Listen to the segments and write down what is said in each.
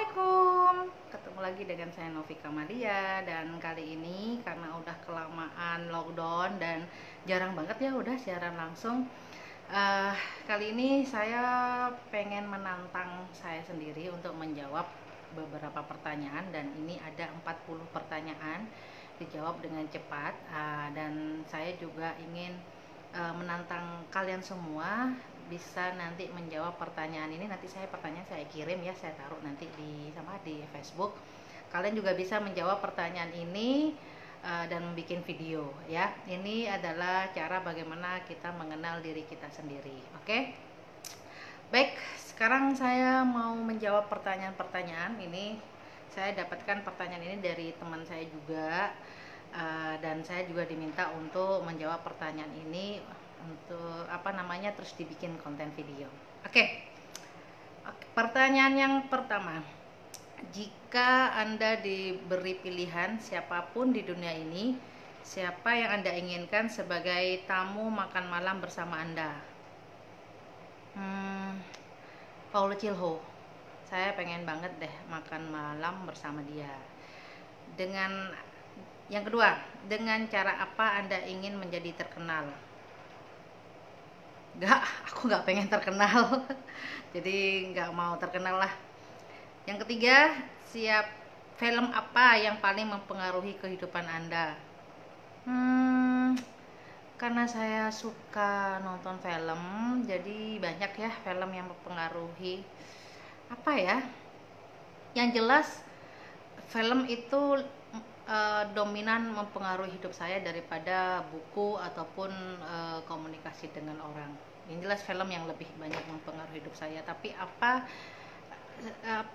Assalamualaikum, ketemu lagi dengan saya Novika Madia. Dan kali ini karena udah kelamaan lockdown dan jarang banget ya udah siaran langsung, kali ini saya pengen menantang saya sendiri untuk menjawab beberapa pertanyaan. Dan ini ada 40 pertanyaan, dijawab dengan cepat. Dan saya juga ingin menantang kalian semua bisa nanti menjawab pertanyaan ini. Nanti pertanyaan saya kirim ya, saya taruh nanti di Facebook. Kalian juga bisa menjawab pertanyaan ini dan bikin video ya. Ini adalah cara bagaimana kita mengenal diri kita sendiri. Oke? Baik, sekarang saya mau menjawab pertanyaan-pertanyaan ini. Saya dapatkan pertanyaan ini dari teman saya juga, dan saya juga diminta untuk menjawab pertanyaan ini untuk terus dibikin konten video. Oke. Pertanyaan yang pertama, jika Anda diberi pilihan siapapun di dunia ini, siapa yang Anda inginkan sebagai tamu makan malam bersama Anda? Paulo Coelho. Saya pengen banget deh makan malam bersama dia. Yang kedua, dengan cara apa Anda ingin menjadi terkenal? Aku nggak pengen terkenal. Jadi nggak mau terkenal lah. Yang ketiga, film apa yang paling mempengaruhi kehidupan Anda? Karena saya suka nonton film, jadi banyak ya film yang mempengaruhi. Apa ya? Yang jelas film itu dominan mempengaruhi hidup saya daripada buku ataupun komunikasi dengan orang. Yang jelas film yang lebih banyak mempengaruhi hidup saya. Tapi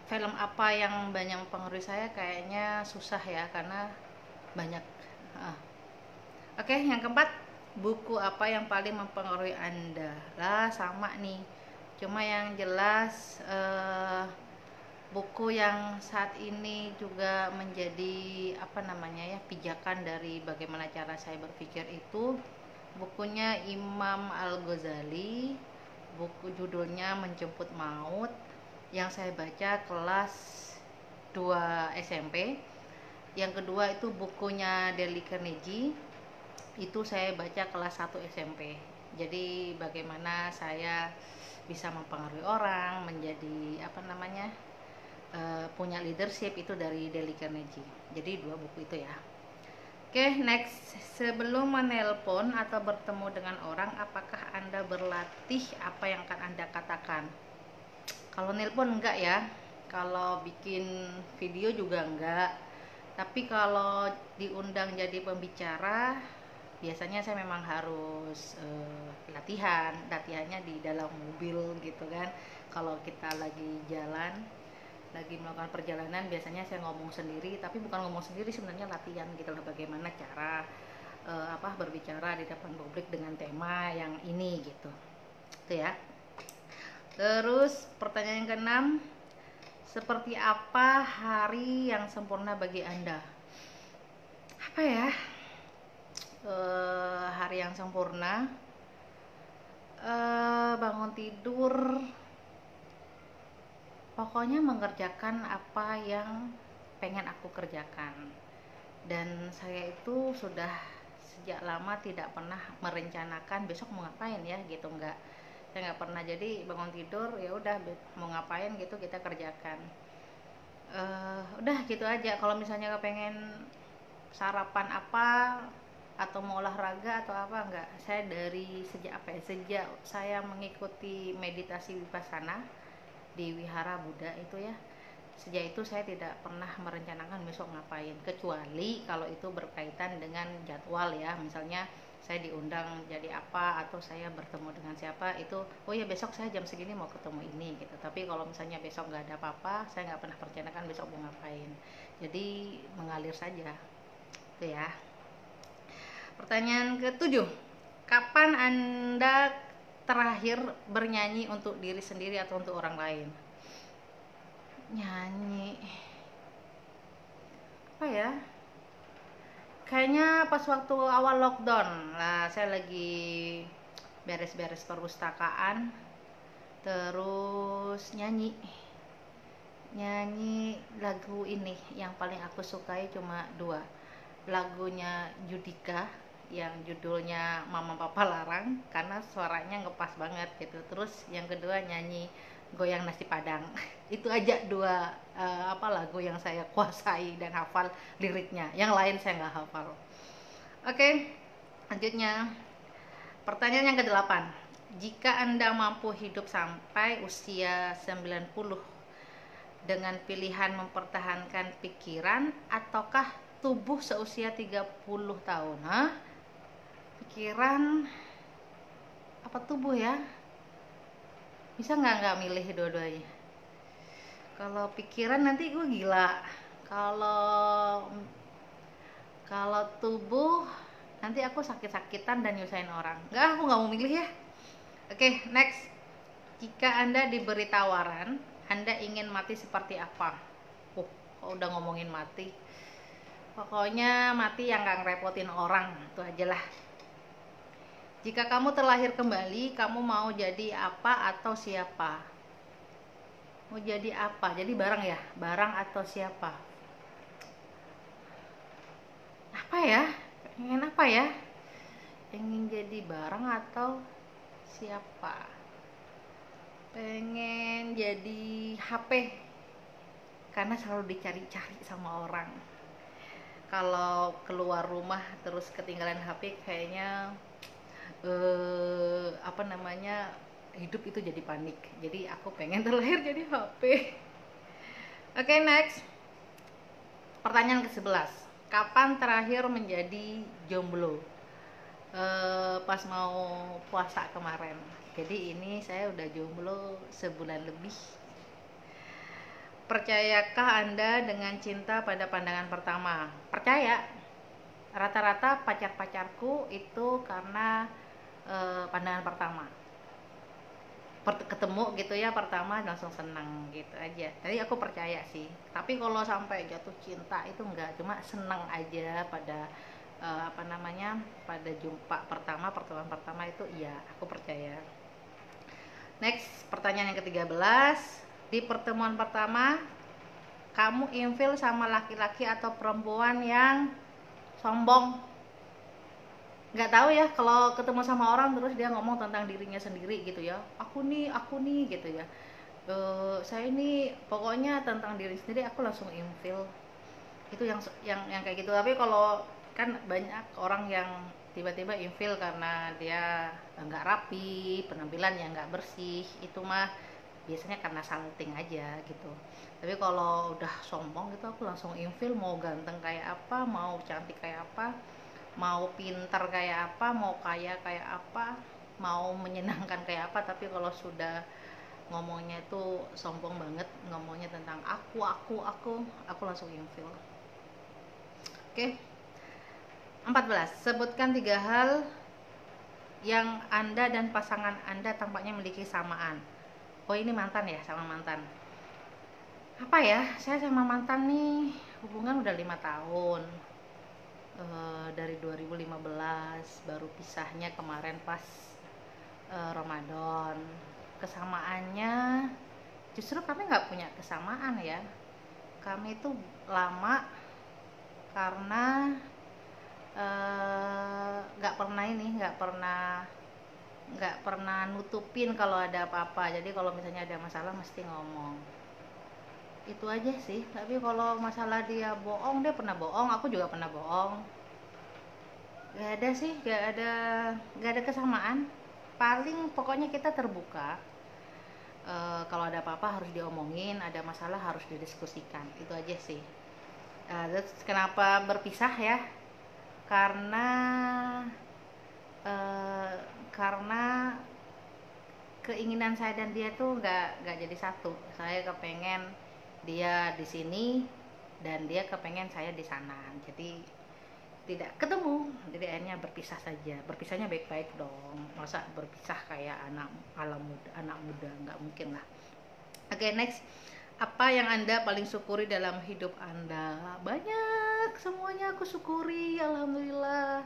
film apa yang banyak mempengaruhi saya kayaknya susah ya, karena banyak. Oke, yang keempat, buku apa yang paling mempengaruhi Anda? Lah sama nih, cuma yang jelas buku yang saat ini juga menjadi pijakan dari bagaimana cara saya berpikir itu bukunya Imam Al-Ghazali. Buku judulnya Menjemput Maut, yang saya baca kelas 2 SMP. Yang kedua itu bukunya Dale Carnegie, itu saya baca kelas 1 SMP. Jadi bagaimana saya bisa mempengaruhi orang, menjadi punya leadership, itu dari Dale Carnegie. Jadi 2 buku itu ya. Oke, next. Sebelum menelpon atau bertemu dengan orang, apakah Anda berlatih apa yang akan Anda katakan? Kalau nelpon enggak ya. Kalau bikin video juga enggak. Tapi kalau diundang jadi pembicara, biasanya saya memang harus latihannya di dalam mobil gitu kan. Kalau kita lagi melakukan perjalanan, biasanya saya ngomong sendiri, tapi bukan ngomong sendiri, sebenarnya latihan gitu loh, bagaimana cara berbicara di depan publik dengan tema yang ini gitu. Itu ya. Terus pertanyaan yang keenam, seperti apa hari yang sempurna bagi Anda? Apa ya? Hari yang sempurna, bangun tidur, pokoknya mengerjakan apa yang pengen aku kerjakan. Dan saya itu sudah sejak lama tidak pernah merencanakan besok mau ngapain ya gitu, saya nggak pernah. Jadi bangun tidur ya udah, mau ngapain gitu kita kerjakan. Udah gitu aja. Kalau misalnya pengen sarapan apa atau mau olahraga atau apa, enggak. Saya dari sejak saya mengikuti meditasi Vipassana di Wihara Buddha itu ya, sejak itu saya tidak pernah merencanakan besok ngapain, kecuali kalau itu berkaitan dengan jadwal ya. Misalnya saya diundang jadi apa, atau saya bertemu dengan siapa, itu oh ya besok saya jam segini mau ketemu ini gitu. Tapi kalau misalnya besok nggak ada apa-apa, saya nggak pernah merencanakan besok mau ngapain, jadi mengalir saja itu ya. Pertanyaan ke-7, kapan Anda terakhir bernyanyi untuk diri sendiri atau untuk orang lain? Nyanyi apa ya? Kayaknya pas waktu awal lockdown lah, saya lagi beres-beres perpustakaan, terus nyanyi nyanyi lagu ini. Yang paling aku sukai cuma dua, lagunya Judika yang judulnya Mama Papa Larang karena suaranya ngepas banget gitu. Terus yang kedua nyanyi Goyang Nasi Padang. Itu aja dua lagu yang saya kuasai dan hafal liriknya. Yang lain saya nggak hafal. Oke, lanjutnya pertanyaan yang ke-8. Jika Anda mampu hidup sampai usia 90 dengan pilihan mempertahankan pikiran ataukah tubuh seusia 30 tahun? Hah? Pikiran apa tubuh ya? Bisa nggak milih dua-duanya? Kalau pikiran nanti gue gila. Kalau tubuh nanti aku sakit-sakitan dan nyusahin orang. Aku nggak mau milih ya. Oke, next. Jika Anda diberi tawaran, Anda ingin mati seperti apa? Udah ngomongin mati. Pokoknya mati yang nggak ngerepotin orang, itu aja lah. Jika kamu terlahir kembali, kamu mau jadi apa atau siapa? Mau jadi apa? Jadi barang ya? Barang atau siapa? Apa ya? Pengen apa ya? Pengen jadi barang atau siapa? Pengen jadi HP karena selalu dicari-cari sama orang. Kalau keluar rumah terus ketinggalan HP kayaknya hidup itu jadi panik. Jadi aku pengen terlahir jadi HP. Oke, next. Pertanyaan ke-11. Kapan terakhir menjadi jomblo? Pas mau puasa kemarin. Jadi ini saya udah jomblo sebulan lebih. Percayakah Anda dengan cinta pada pandangan pertama? Percaya. Rata-rata pacar-pacarku itu karena pandangan pertama. Ketemu gitu ya pertama langsung senang gitu aja. Jadi aku percaya sih. Tapi kalau sampai jatuh cinta itu enggak, cuma senang aja pada pada jumpa pertama, pertemuan pertama itu iya, aku percaya. Next, pertanyaan yang ke-13. Di pertemuan pertama, kamu ilfil sama laki-laki atau perempuan yang sombong? Nggak tahu ya, kalau ketemu sama orang terus dia ngomong tentang dirinya sendiri gitu ya, aku nih gitu ya, saya ini pokoknya tentang diri sendiri aku langsung ilfil. Itu yang kayak gitu. Tapi kalau kan banyak orang yang tiba-tiba ilfil karena dia nggak rapi, penampilannya nggak bersih, itu mah biasanya karena salting aja gitu. Tapi kalau udah sombong gitu aku langsung ilfil, mau ganteng kayak apa, mau cantik kayak apa, mau pintar kayak apa, mau kaya kayak apa, mau menyenangkan kayak apa, tapi kalau sudah ngomongnya itu sombong banget, ngomongnya tentang aku langsung ilfil. Oke. 14. Sebutkan 3 hal yang Anda dan pasangan Anda tampaknya memiliki samaan. Oh, ini mantan ya, sama mantan. Apa ya? Saya sama mantan nih hubungan udah 5 tahun. Dari 2015, baru pisahnya kemarin pas Ramadan. Kesamaannya justru kami nggak punya kesamaan ya. Kami itu lama karena nggak pernah nutupin kalau ada apa-apa. Jadi kalau misalnya ada masalah mesti ngomong. Itu aja sih. Tapi kalau masalah dia bohong, dia pernah bohong, aku juga pernah bohong. Gak ada sih, gak ada kesamaan. Paling pokoknya kita terbuka. Kalau ada apa-apa harus diomongin, ada masalah harus didiskusikan. Itu aja sih. Terus kenapa berpisah ya? Karena keinginan saya dan dia tuh nggak jadi satu. Saya kepengen dia di sini dan dia kepengen saya di sana, jadi tidak ketemu. Jadi akhirnya berpisah saja. Berpisahnya baik-baik dong, masa berpisah kayak anak muda, nggak mungkin lah. Oke, next. Apa yang Anda paling syukuri dalam hidup Anda? Banyak, semuanya aku syukuri, alhamdulillah.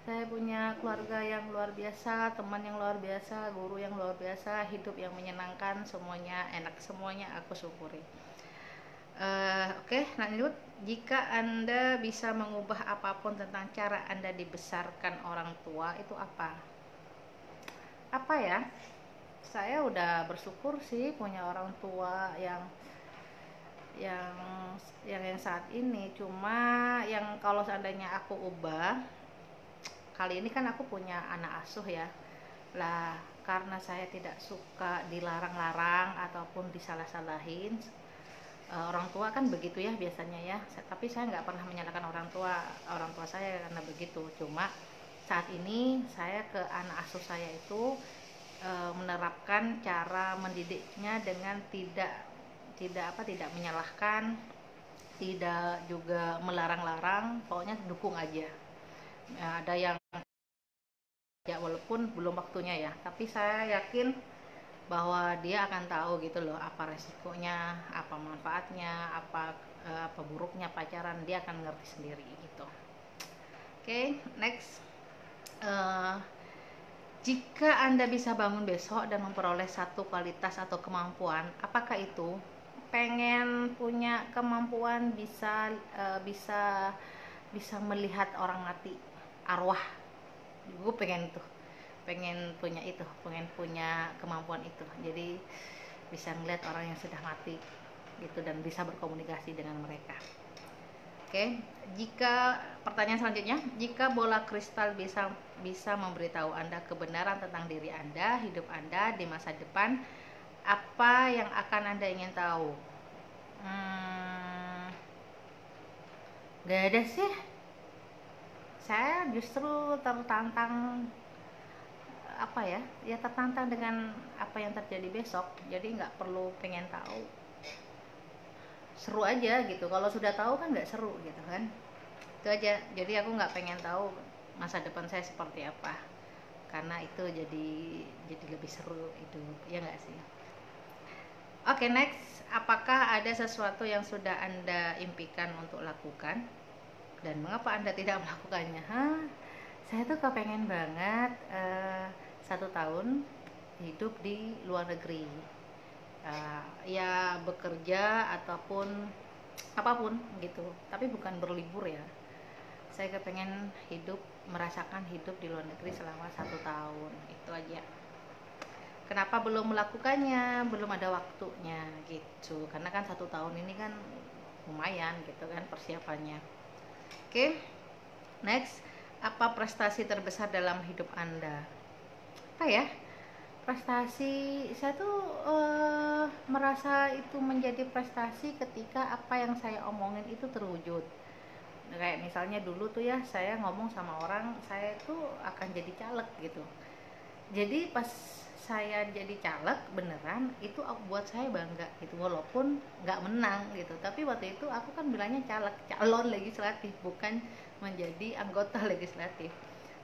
Saya punya keluarga yang luar biasa, teman yang luar biasa, guru yang luar biasa, hidup yang menyenangkan, semuanya enak, semuanya aku syukuri. Oke, lanjut. Jika Anda bisa mengubah apapun tentang cara Anda dibesarkan orang tua, itu apa? Apa ya? Saya udah bersyukur sih punya orang tua yang yang saat ini. Cuma yang kalau seandainya aku ubah, kali ini kan aku punya anak asuh ya. Lah, karena saya tidak suka dilarang-larang ataupun disalah-salahin. Orang tua kan begitu ya biasanya ya, tapi saya nggak pernah menyalahkan orang tua saya karena begitu. Cuma saat ini saya ke anak asuh saya itu menerapkan cara mendidiknya dengan tidak menyalahkan, tidak juga melarang-larang, pokoknya dukung aja. Ada yang ya walaupun belum waktunya ya, tapi saya yakin bahwa dia akan tahu gitu loh apa resikonya, apa manfaatnya, apa buruknya pacaran, dia akan ngerti sendiri gitu. Oke, next. Uh, Jika Anda bisa bangun besok dan memperoleh satu kualitas atau kemampuan, apakah itu? Pengen punya kemampuan bisa melihat orang mati, arwah. Gue pengen punya kemampuan itu. Jadi bisa melihat orang yang sudah mati gitu dan bisa berkomunikasi dengan mereka. Oke, pertanyaan selanjutnya, jika bola kristal bisa memberitahu Anda kebenaran tentang diri Anda, hidup Anda di masa depan, apa yang akan Anda ingin tahu? Gak ada sih. Saya justru tertantang tertantang dengan apa yang terjadi besok. Jadi nggak perlu pengen tahu. Seru aja gitu. Kalau sudah tahu kan nggak seru gitu kan. Itu aja. Jadi aku nggak pengen tahu masa depan saya seperti apa, karena itu jadi lebih seru itu, ya nggak sih? Oke, next. Apakah ada sesuatu yang sudah Anda impikan untuk lakukan dan mengapa Anda tidak melakukannya? Saya tuh kepengen banget 1 tahun hidup di luar negeri, ya bekerja ataupun apapun gitu, tapi bukan berlibur ya. Saya kepengen merasakan hidup di luar negeri selama 1 tahun, itu aja. Kenapa belum melakukannya? Belum ada waktunya gitu, karena kan 1 tahun ini kan lumayan gitu kan persiapannya. Oke, next. Apa prestasi terbesar dalam hidup Anda? Apa ya? Prestasi saya tuh merasa itu menjadi prestasi ketika apa yang saya omongin itu terwujud. Kayak misalnya dulu tuh ya, saya ngomong sama orang saya tuh akan jadi caleg gitu. Jadi pas saya jadi caleg beneran, itu buat saya bangga gitu, walaupun nggak menang gitu. Tapi waktu itu aku kan bilangnya caleg, calon legislatif, bukan menjadi anggota legislatif.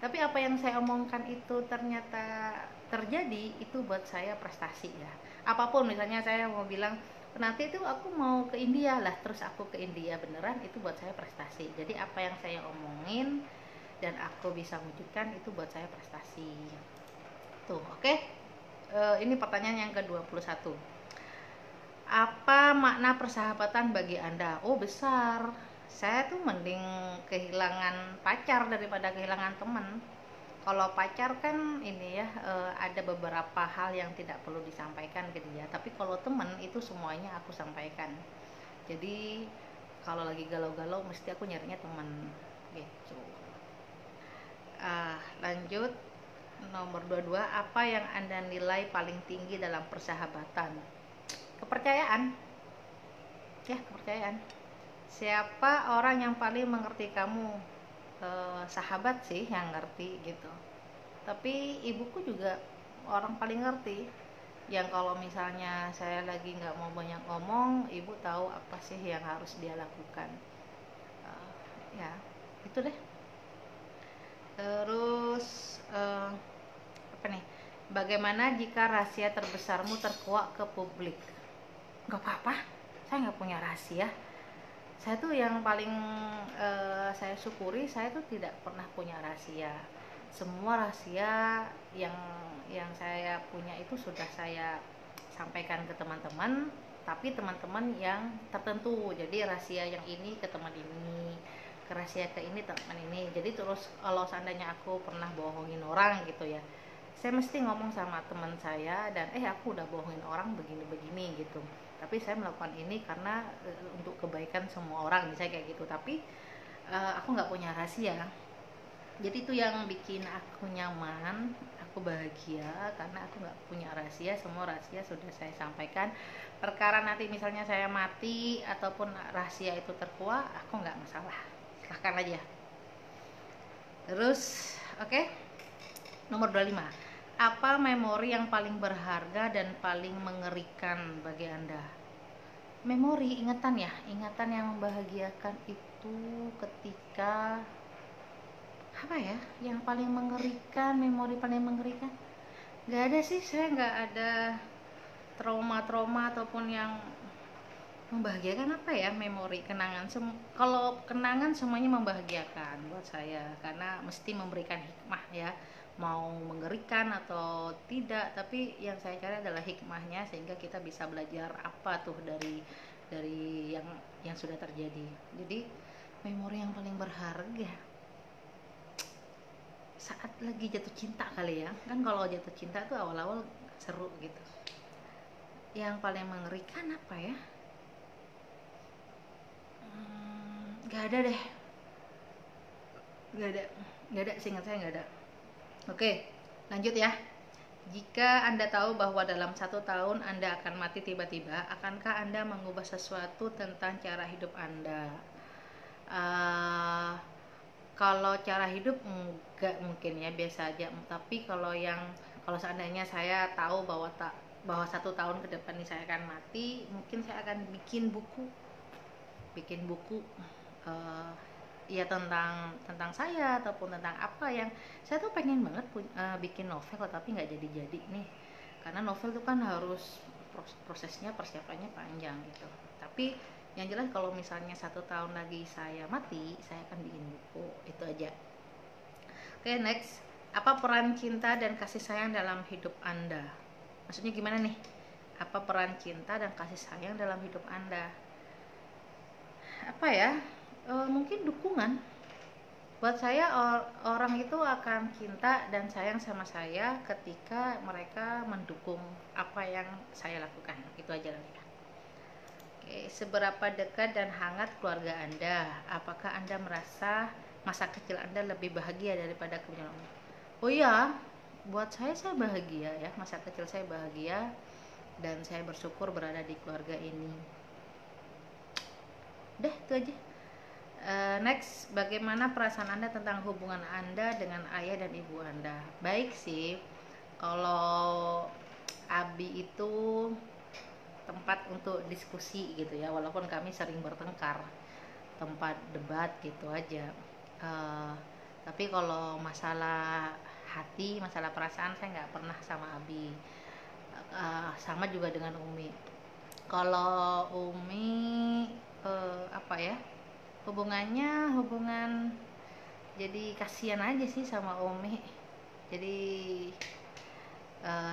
Tapi apa yang saya omongkan itu ternyata terjadi, itu buat saya prestasi ya. Apapun, misalnya saya mau bilang nanti itu aku mau ke India lah, terus aku ke India beneran, itu buat saya prestasi. Jadi apa yang saya omongin dan aku bisa wujudkan, itu buat saya prestasi tuh. Oke. Ini pertanyaan yang ke-21. Apa makna persahabatan bagi Anda? Oh, besar. Saya tuh mending kehilangan pacar daripada kehilangan teman. Kalau pacar kan ini ya, ada beberapa hal yang tidak perlu disampaikan ke dia. Tapi kalau teman itu semuanya aku sampaikan. Jadi kalau lagi galau-galau mesti aku nyarinya teman gitu. Lanjut. Nomor 22, apa yang Anda nilai paling tinggi dalam persahabatan? Kepercayaan. Ya, kepercayaan. Siapa orang yang paling mengerti kamu? Sahabat sih yang ngerti gitu. Tapi ibuku juga orang paling ngerti. Yang kalau misalnya saya lagi nggak mau banyak ngomong, ibu tahu apa sih yang harus dia lakukan. Ya, itu deh. Terus apa nih? Bagaimana jika rahasia terbesarmu terkuak ke publik? Gak apa-apa, saya nggak punya rahasia. Saya tuh yang paling saya syukuri, saya tuh tidak pernah punya rahasia. Semua rahasia yang saya punya itu sudah saya sampaikan ke teman-teman, tapi teman-teman yang tertentu. Jadi rahasia yang ini ke teman ini, ke rahasia ke ini teman ini. Jadi terus kalau seandainya aku pernah bohongin orang gitu ya, saya mesti ngomong sama teman saya dan aku udah bohongin orang begini-begini gitu, tapi saya melakukan ini karena untuk kebaikan semua orang, misalnya kayak gitu. Tapi aku nggak punya rahasia. Jadi itu yang bikin aku nyaman, aku bahagia karena aku nggak punya rahasia. Semua rahasia sudah saya sampaikan. Perkara nanti misalnya saya mati ataupun rahasia itu terkuak, aku nggak masalah, silahkan aja. Terus oke. Nomor 25, apa memori yang paling berharga dan paling mengerikan bagi Anda? Memori, ingatan ya, ingatan yang membahagiakan itu ketika apa ya, yang paling mengerikan, memori paling mengerikan nggak ada sih. Saya nggak ada trauma-trauma ataupun yang membahagiakan. Apa ya, memori, kenangan, kalau kenangan semuanya membahagiakan buat saya karena mesti memberikan hikmah ya, mau mengerikan atau tidak, tapi yang saya cari adalah hikmahnya sehingga kita bisa belajar apa tuh dari yang sudah terjadi. Jadi memori yang paling berharga saat lagi jatuh cinta kali ya, kan kalau jatuh cinta tuh awal-awal seru gitu. Yang paling mengerikan apa ya, nggak ada deh, nggak ada, seingat saya nggak ada. Oke, lanjut ya. Jika Anda tahu bahwa dalam 1 tahun Anda akan mati tiba-tiba, akankah Anda mengubah sesuatu tentang cara hidup Anda? Kalau cara hidup enggak, mungkin ya biasa aja. Tapi kalau seandainya saya tahu bahwa 1 tahun ke depan ini saya akan mati, mungkin saya akan bikin buku ya tentang saya ataupun tentang apa yang saya tuh pengen banget bikin novel, tapi nggak jadi nih, karena novel itu kan harus prosesnya, persiapannya panjang gitu. Tapi yang jelas kalau misalnya 1 tahun lagi saya mati, saya akan bikin buku, itu aja. Oke, next. Apa peran cinta dan kasih sayang dalam hidup Anda? Maksudnya gimana nih? Apa peran cinta dan kasih sayang dalam hidup Anda? Apa ya? Mungkin dukungan. Buat saya orang itu akan cinta dan sayang sama saya ketika mereka mendukung apa yang saya lakukan. Itu aja lah ya. Oke, seberapa dekat dan hangat keluarga Anda? Apakah Anda merasa masa kecil Anda lebih bahagia daripada kemudian? Oh iya, buat saya bahagia ya, masa kecil saya bahagia dan saya bersyukur berada di keluarga ini. Udah, itu aja. Next, bagaimana perasaan Anda tentang hubungan Anda dengan ayah dan ibu Anda? Baik sih, kalau Abi itu tempat untuk diskusi gitu ya, walaupun kami sering bertengkar, tempat debat gitu aja. Tapi kalau masalah hati, masalah perasaan, saya nggak pernah sama Abi. Sama juga dengan Umi. Kalau Umi apa ya, hubungan jadi kasihan aja sih sama Umi. Jadi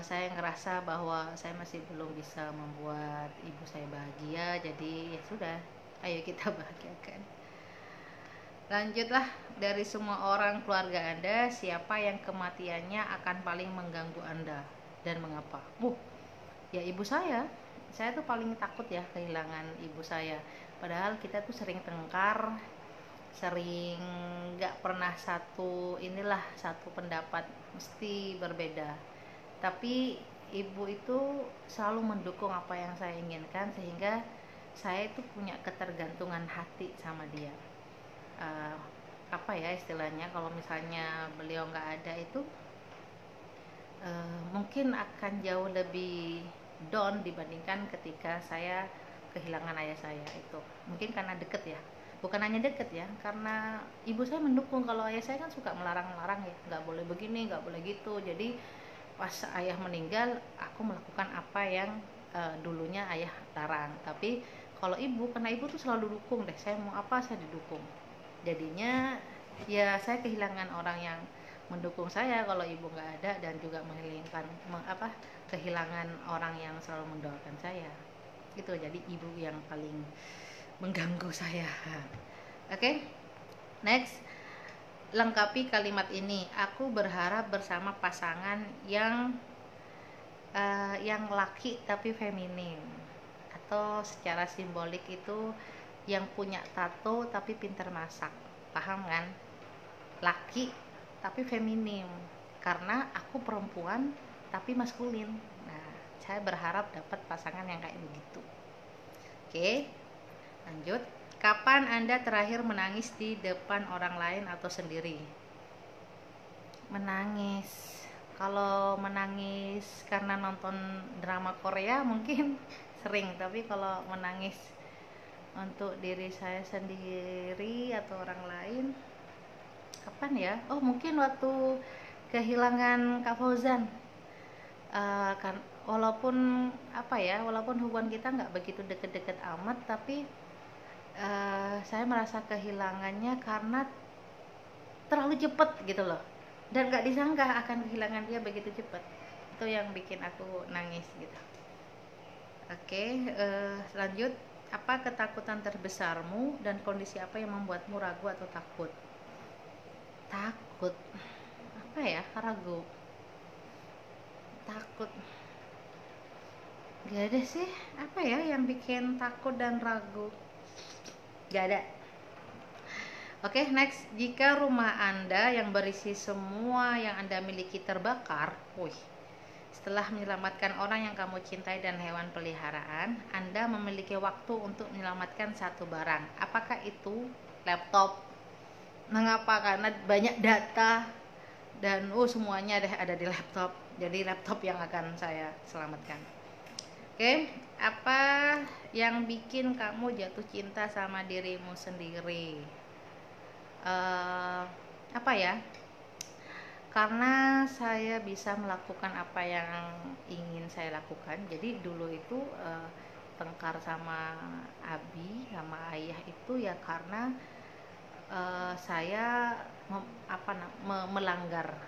saya ngerasa bahwa saya masih belum bisa membuat ibu saya bahagia, jadi ya sudah, ayo kita bahagiakan. Lanjutlah, dari semua orang keluarga Anda, siapa yang kematiannya akan paling mengganggu Anda dan mengapa? Ya ibu saya tuh paling takut ya kehilangan ibu saya. Padahal kita tuh sering tengkar, sering gak pernah satu pendapat, mesti berbeda. Tapi ibu itu selalu mendukung apa yang saya inginkan, sehingga saya itu punya ketergantungan hati sama dia. Apa ya istilahnya, kalau misalnya beliau nggak ada itu mungkin akan jauh lebih down dibandingkan ketika saya kehilangan ayah saya itu. Mungkin karena deket ya, bukan hanya deket ya, karena ibu saya mendukung. Kalau ayah saya kan suka melarang-larang ya, nggak boleh begini, nggak boleh gitu. Jadi pas ayah meninggal, aku melakukan apa yang dulunya ayah larang. Tapi kalau ibu, karena ibu tuh selalu dukung deh, saya mau apa saya didukung. Jadinya ya saya kehilangan orang yang mendukung saya kalau ibu nggak ada, dan juga kehilangan orang yang selalu mendoakan saya. gitu. Jadi ibu yang paling mengganggu saya. Oke, next, lengkapi kalimat ini. Aku berharap bersama pasangan yang laki tapi feminim, atau secara simbolik itu yang punya tato tapi pintar masak. Paham kan? Laki tapi feminim, karena aku perempuan tapi maskulin. Nah, saya berharap dapat pasangan yang kayak begitu. Oke, lanjut. Kapan Anda terakhir menangis di depan orang lain atau sendiri? Menangis, kalau menangis karena nonton drama Korea mungkin sering, tapi kalau menangis untuk diri saya sendiri atau orang lain, kapan ya? Oh, mungkin waktu kehilangan Kak Fauzan. Kan walaupun walaupun hubungan kita nggak begitu deket-deket amat, tapi saya merasa kehilangannya karena terlalu cepet gitu loh, dan nggak disangka akan kehilangan dia begitu cepat. Itu yang bikin aku nangis gitu. Oke, lanjut. Apa ketakutan terbesarmu dan kondisi apa yang membuatmu ragu atau takut? Takut apa ya? Ragu, takut, gak ada sih. Apa ya yang bikin takut dan ragu? Gak ada. Oke, next. Jika rumah Anda yang berisi semua yang Anda miliki terbakar, setelah menyelamatkan orang yang kamu cintai dan hewan peliharaan, Anda memiliki waktu untuk menyelamatkan satu barang. Apakah itu? Laptop. Mengapa? Karena banyak data dan semuanya ada di laptop. Jadi laptop yang akan saya selamatkan. Oke, apa yang bikin kamu jatuh cinta sama dirimu sendiri? Apa ya? Karena saya bisa melakukan apa yang ingin saya lakukan. Jadi dulu itu tengkar sama Abi, sama ayah itu ya karena saya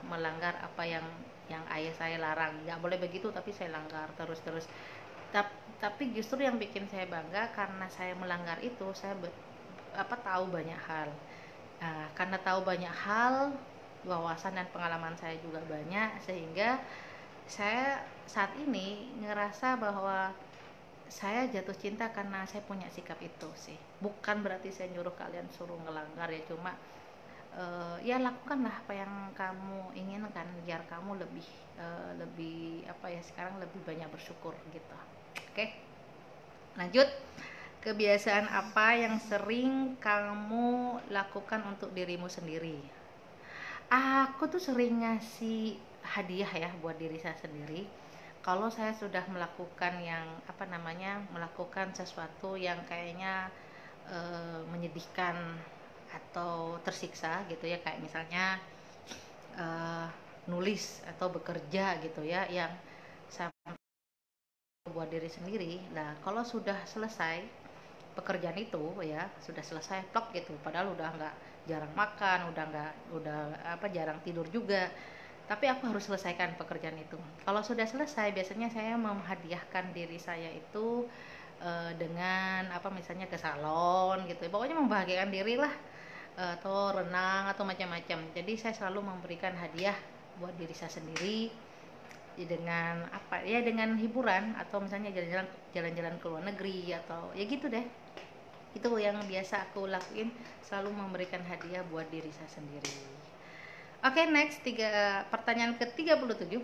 melanggar apa yang ayah saya larang. Nggak boleh begitu, tapi saya langgar terus. Tapi justru yang bikin saya bangga karena saya melanggar itu, saya tahu banyak hal. Karena tahu banyak hal, wawasan dan pengalaman saya juga banyak, sehingga saya saat ini ngerasa bahwa saya jatuh cinta karena saya punya sikap itu sih. Bukan berarti saya nyuruh kalian suruh ngelanggar ya, cuma ya lakukanlah apa yang kamu inginkan biar kamu lebih sekarang lebih banyak bersyukur gitu. Oke, lanjut. Kebiasaan apa yang sering kamu lakukan untuk dirimu sendiri? Aku tuh sering ngasih hadiah ya buat diri saya sendiri. Kalau saya sudah melakukan melakukan sesuatu yang kayaknya menyedihkan atau tersiksa gitu ya, kayak misalnya nulis atau bekerja gitu ya, yang sampai buat diri sendiri. Nah, kalau sudah selesai pekerjaan itu ya, sudah selesai plok gitu, padahal udah nggak, jarang makan, jarang tidur juga, tapi aku harus selesaikan pekerjaan itu. Kalau sudah selesai, biasanya saya menghadiahkan diri saya itu dengan misalnya ke salon gitu, pokoknya membahagiakan diri lah, atau renang atau macam-macam. Jadi saya selalu memberikan hadiah buat diri saya sendiri dengan dengan hiburan, atau misalnya jalan-jalan ke luar negeri, atau ya gitu deh. Itu yang biasa aku lakuin, selalu memberikan hadiah buat diri saya sendiri. Oke, next. Pertanyaan ke-37.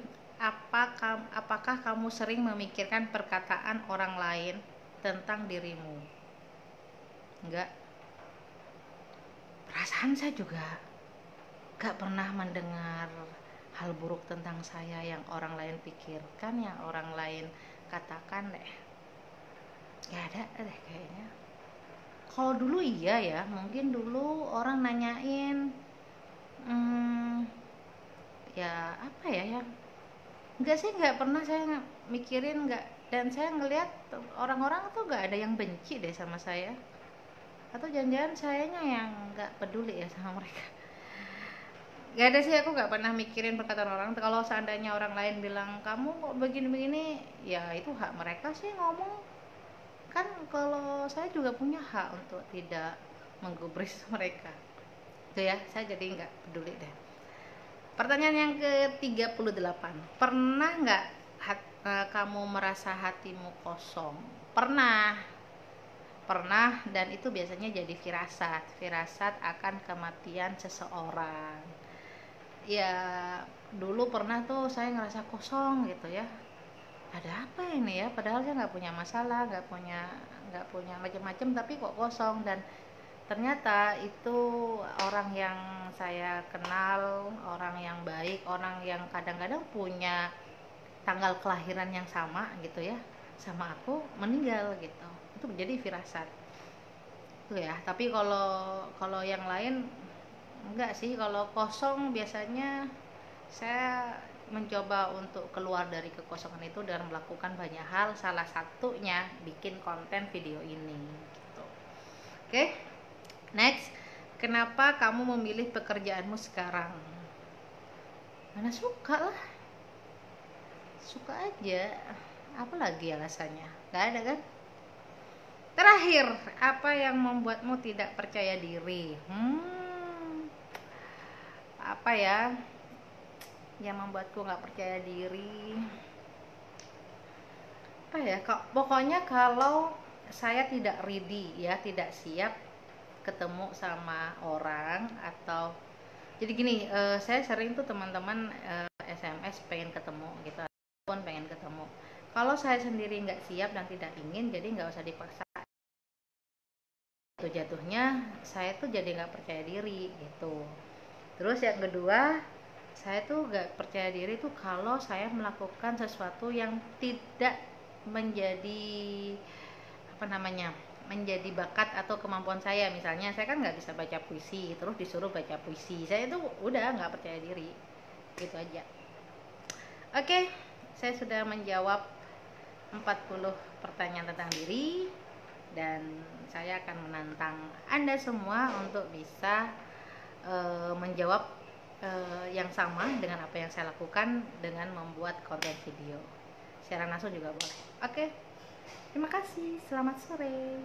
Apakah kamu sering memikirkan perkataan orang lain tentang dirimu? Enggak. Perasaan saya juga gak pernah mendengar hal buruk tentang saya yang orang lain pikirkan, yang orang lain katakan deh. Gak ada deh kayaknya. Kalau dulu iya ya, mungkin dulu orang nanyain ya apa ya, enggak sih, nggak pernah saya mikirin, nggak. Dan saya ngelihat orang-orang tuh nggak ada yang benci deh sama saya, atau jangan-jangan sayanya yang nggak peduli ya sama mereka. Gak ada sih, aku nggak pernah mikirin perkataan orang. Kalau seandainya orang lain bilang kamu kok begini-begini, ya itu hak mereka sih ngomong. kan kalau saya juga punya hak untuk tidak menggubris mereka itu ya, saya jadi nggak peduli deh. Pertanyaan yang ke-38, pernah nggak kamu merasa hatimu kosong? Pernah, dan itu biasanya jadi firasat akan kematian seseorang. Ya dulu pernah tuh saya ngerasa kosong gitu ya, ada apa ini ya, padahal saya nggak punya masalah, nggak punya macam-macam, tapi kok kosong. Dan ternyata itu orang yang saya kenal, orang yang baik, orang yang kadang-kadang punya tanggal kelahiran yang sama gitu ya sama aku, meninggal gitu. Itu menjadi firasat tuh ya. Tapi kalau yang lain enggak sih. Kalau kosong biasanya saya mencoba untuk keluar dari kekosongan itu dan melakukan banyak hal, salah satunya bikin konten video ini gitu. Oke, next, kenapa kamu memilih pekerjaanmu sekarang? Mana suka lah, suka aja, apalagi alasannya, nggak ada kan. Terakhir, apa yang membuatmu tidak percaya diri? Apa ya yang membuatku nggak percaya diri? Apa ya, pokoknya kalau saya tidak ready ya, tidak siap ketemu sama orang, atau jadi gini, saya sering tuh teman-teman SMS pengen ketemu gitu, ataupun pengen ketemu. Kalau saya sendiri nggak siap dan tidak ingin, jadi nggak usah dipaksa. Itu jatuhnya saya tuh jadi nggak percaya diri gitu. Terus yang kedua, saya tuh nggak percaya diri tuh kalau saya melakukan sesuatu yang tidak menjadi menjadi bakat atau kemampuan saya. Misalnya saya kan nggak bisa baca puisi, terus disuruh baca puisi, saya tuh udah nggak percaya diri gitu aja. Oke, saya sudah menjawab 40 pertanyaan tentang diri, dan saya akan menantang Anda semua untuk bisa menjawab yang sama dengan apa yang saya lakukan dengan membuat konten video. Siaran langsung juga boleh. Oke, terima kasih, selamat sore.